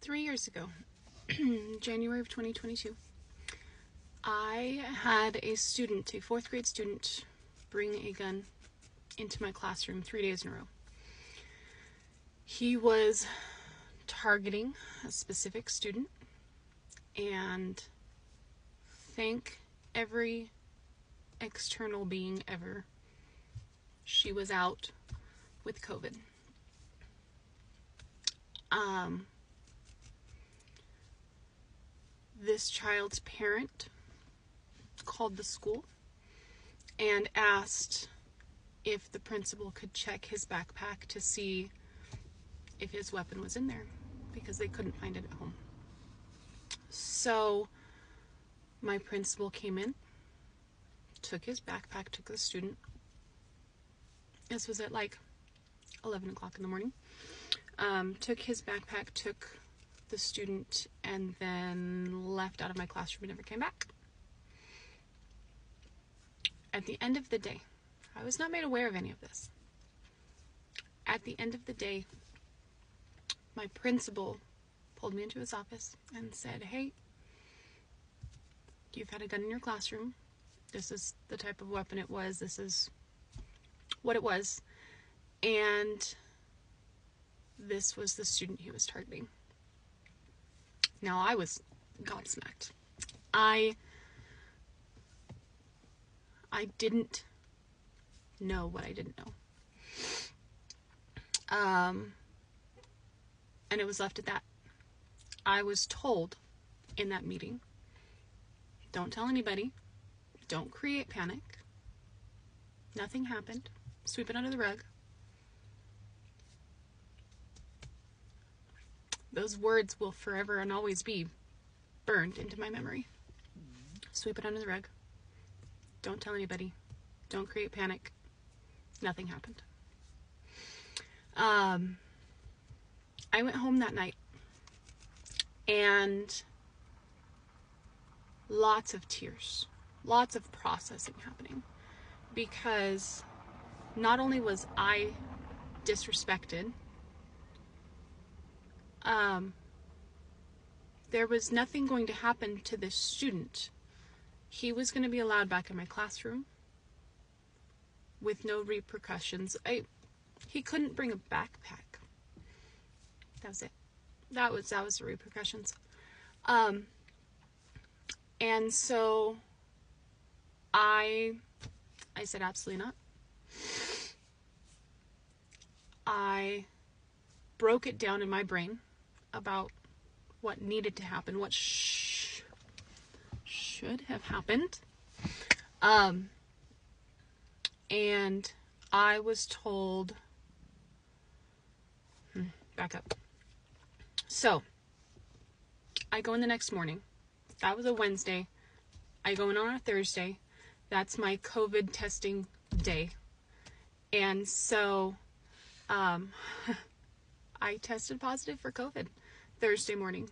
3 years ago, January of 2022, I had a student, a fourth grade student, bring a gun into my classroom 3 days in a row. He was targeting a specific student, and thank every external being ever, she was out with COVID. This child's parent called the school and asked if the principal could check his backpack to see if his weapon was in there, because they couldn't find it at home. So my principal came in, took his backpack, took the student. This was at like 11 o'clock in the morning. Took his backpack, took the student, and then left out of my classroom and never came back. At the end of the day, I was not made aware of any of this. At the end of the day, my principal pulled me into his office and said, "Hey, you've had a gun in your classroom. This is the type of weapon it was. This is what it was. And this was the student he was targeting." Now, I was gobsmacked. I didn't know what I didn't know. And it was left at that. I was told in that meeting, don't tell anybody, don't create panic, nothing happened, sweep it under the rug. Those words will forever and always be burned into my memory. Sweep it under the rug. Don't tell anybody. Don't create panic. Nothing happened. I went home that night, and lots of tears, lots of processing happening, because not only was I disrespected, there was nothing going to happen to this student. He was going to be allowed back in my classroom with no repercussions. He couldn't bring a backpack. That was it. That was the repercussions. And so I said absolutely not. I broke it down in my brain about what needed to happen, what should have happened. And I was told, back up. So, I go in the next morning. That was a Wednesday. I go in on a Thursday. That's my COVID testing day. And so, I tested positive for COVID Thursday morning.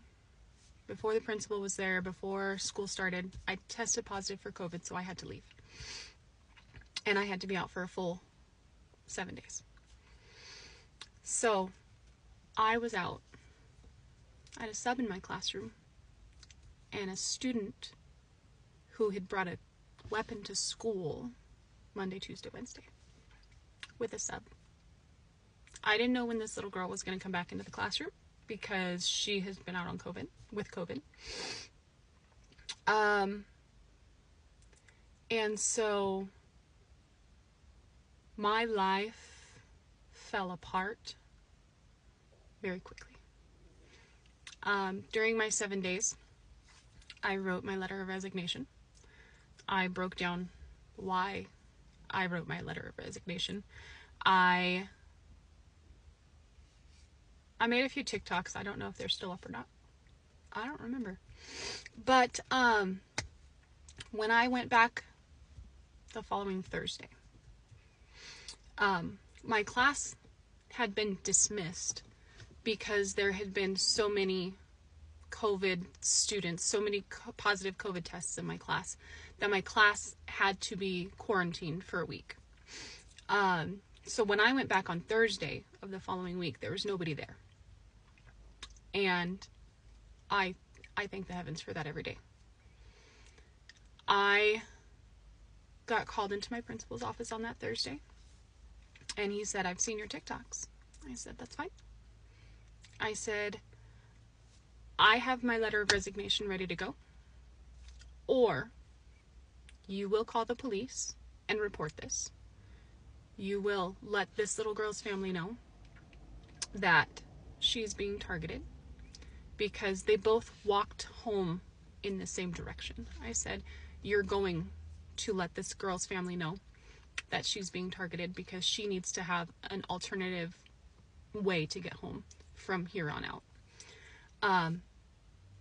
Before the principal was there, before school started, I tested positive for COVID, so I had to leave. And I had to be out for a full 7 days. So, I was out. I had a sub in my classroom, and a student who had brought a weapon to school Monday, Tuesday, Wednesday with a sub. I didn't know when this little girl was going to come back into the classroom, because she has been out on COVID, with COVID. And so my life fell apart very quickly. During my 7 days, I wrote my letter of resignation. I broke down why I wrote my letter of resignation. I made a few TikToks. I don't know if they're still up or not. I don't remember. But when I went back the following Thursday, my class had been dismissed because there had been so many COVID students, so many positive COVID tests in my class, that my class had to be quarantined for a week. So when I went back on Thursday of the following week, there was nobody there. And I thank the heavens for that every day. I got called into my principal's office on that Thursday, and he said, I've seen your TikToks. I said, that's fine. I said, I have my letter of resignation ready to go, or you will call the police and report this. You will let this little girl's family know that she's being targeted, because they both walked home in the same direction. I said, you're going to let this girl's family know that she's being targeted because she needs to have an alternative way to get home from here on out.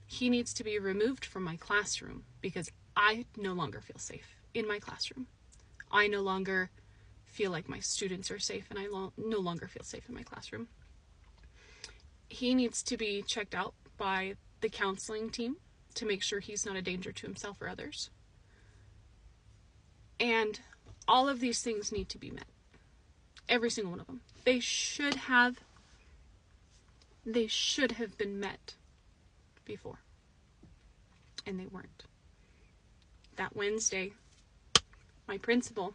He needs to be removed from my classroom because I no longer feel safe in my classroom. I no longer feel like my students are safe, and I no longer feel safe in my classroom. He needs to be checked out by the counseling team to make sure he's not a danger to himself or others. And all of these things need to be met. Every single one of them. They should have been met before. And they weren't. That Wednesday, my principal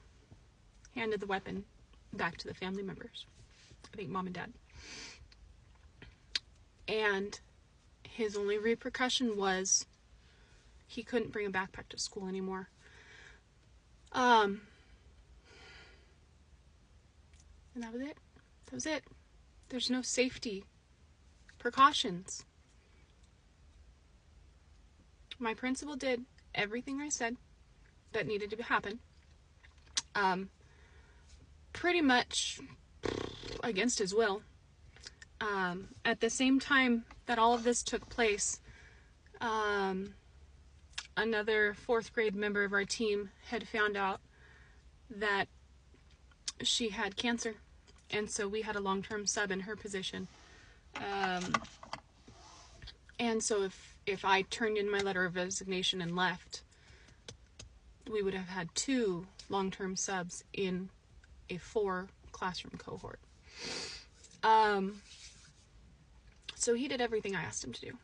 handed the weapon back to the family members. I think mom and dad. And his only repercussion was he couldn't bring a backpack to school anymore. And that was it. That was it. There's no safety precautions. My principal did everything I said that needed to happen. Pretty much against his will. At the same time that all of this took place, another 4th grade member of our team had found out that she had cancer, and so we had a long-term sub in her position. And so if I turned in my letter of resignation and left, we would have had 2 long-term subs in a 4-classroom cohort. So he did everything I asked him to do.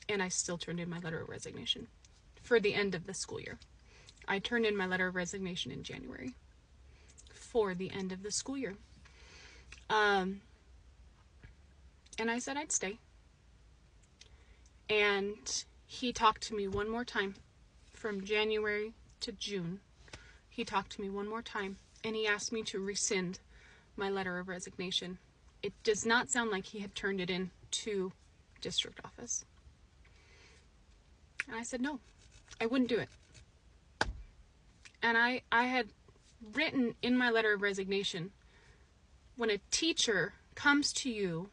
And I still turned in my letter of resignation for the end of the school year. I turned in my letter of resignation in January for the end of the school year. And I said I'd stay. And he talked to me one more time from January to June. He talked to me one more time, and he asked me to rescind my letter of resignation. It does not sound like he had turned it in to district office. And I said no, I wouldn't do it. And I had written in my letter of resignation, when a teacher comes to you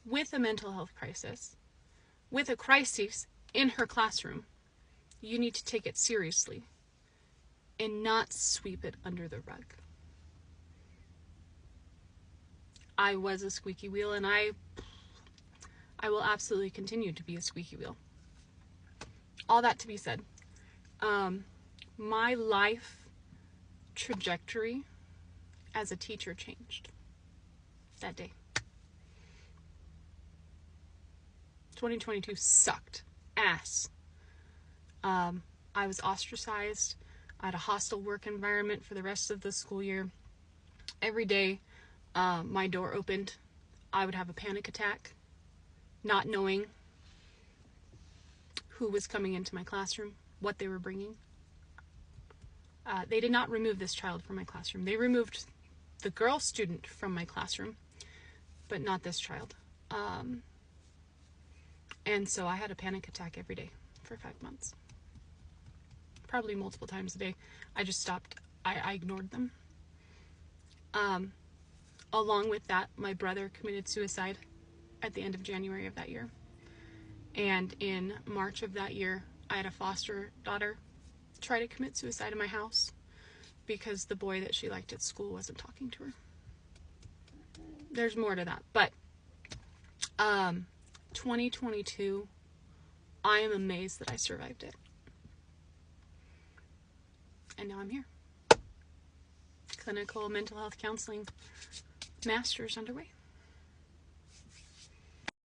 with a mental health crisis, with a crisis in her classroom, you need to take it seriously and not sweep it under the rug. I was a squeaky wheel, and I will absolutely continue to be a squeaky wheel. All that to be said, my life trajectory as a teacher changed that day. 2022 sucked ass. I was ostracized. I had a hostile work environment for the rest of the school year. Every day, my door opened, I would have a panic attack, not knowing who was coming into my classroom, what they were bringing. They did not remove this child from my classroom. They removed the girl student from my classroom, but not this child. And so I had a panic attack every day for 5 months. Probably multiple times a day. I just stopped. I ignored them. Along with that, my brother committed suicide at the end of January of that year. And in March of that year, I had a foster daughter try to commit suicide in my house because the boy that she liked at school wasn't talking to her. There's more to that. But 2022, I am amazed that I survived it. And now I'm here. Clinical mental health counseling master's underway.